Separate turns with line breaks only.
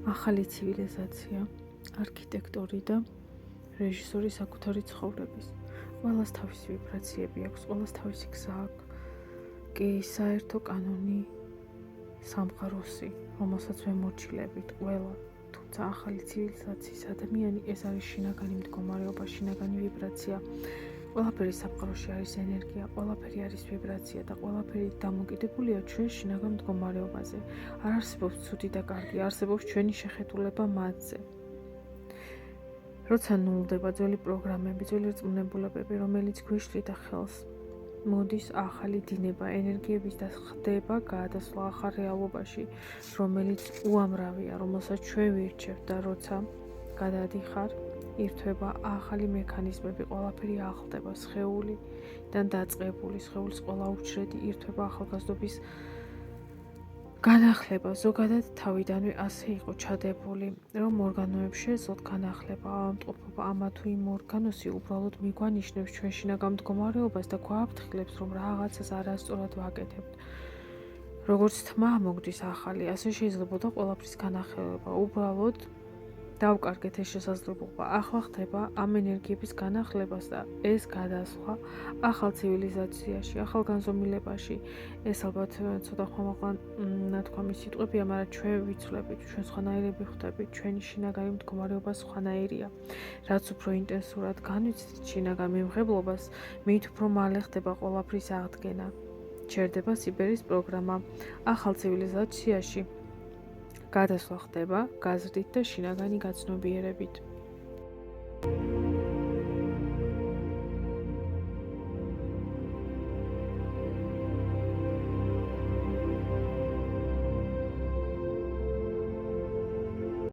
ახალი ცივილიზაცია, არქიტექტორი და რეჟისორი საკუთარი ცხოვრების. ყველას თავისი ვიბრაციები აქვს, ყველას თავისი გზა აქვს. კი საერთო კანონი სამყაროსი, რომელსაც ვემორჩილებით ყველა, თუმცა ახალი ცივილიზაციის ადამიანი ეს არის შინაგანი მდგომარეობა, შინაგანი ვიბრაცია. ყველაფერი სამყაროში არის ენერგია, ყველაფერი არის ვიბრაცია და ყველაფერი დამოკიდებულია ჩვენ შინაგან მდგომარეობაზე. არ არსებობს ცუდი და კარგი, არსებობს ჩვენი შეხედულება მათზე. როცა ნულდება ძველი პროგრამები, ძველი რწმუნებულებები, რომელიც გვიშლიდა ხელს, მოდის ახალი დინება, ენერგიების და ხდება გადასვლა ახალ რეალობაში, რომელიც უამრავია, რომელსაც ჩვენ ვირჩევთ და როცა გადადიხარ, ირთვება ახალი მექანიზმები, ყველაფერი ახლდება, სხეულიდან დაწყებული, სხეულის ყველა უჯრედი ირთვება ახალგაზრდობის განახლება. ზოგადად თავიდანვე ასე იყო ჩადებული, რომ ორგანოებს შეეძლოთ განახლება, ავადმყოფობა, ამა თუ იმ ორგანოსი უბრალოდ მიგვანიშნებს ჩვენ შინაგან მდგომარეობას და გვაფრთხილებს, რომ რაღაცას არასწორად ვაკეთებთ. როგორც თმა მოგდის ახალი, ასე შეიძლებოდა ყველაფრის განახლება. უბრალოდ დავკარგეთ ეს შესაძლებლობა. ახლა ხდება ამ ენერგიების განახლებას და ეს გადასვლა ახალ ცივილიზაციაში, ახალ განზომილებაში. ეს ალბათ ცოტა ხმამაღლა სიტყვებია, მაგრამ ჩვენ ვიცვლებით, ჩვენ სხვანაირები ხვდებით, ჩვენი შინაგანი მდგომარეობა სხვანაირია. რაც უფრო ინტენსურად განვიცდით შინაგან მიმღებლობას, მით უფრო მალე ხდება ყველაფრის აღდგენა. ჩერდება სიბერის პროგრამა. ახალ ცივილიზაციაში გადასვლა ხდება გაზრდით და შინაგანი გაცნობიერებით.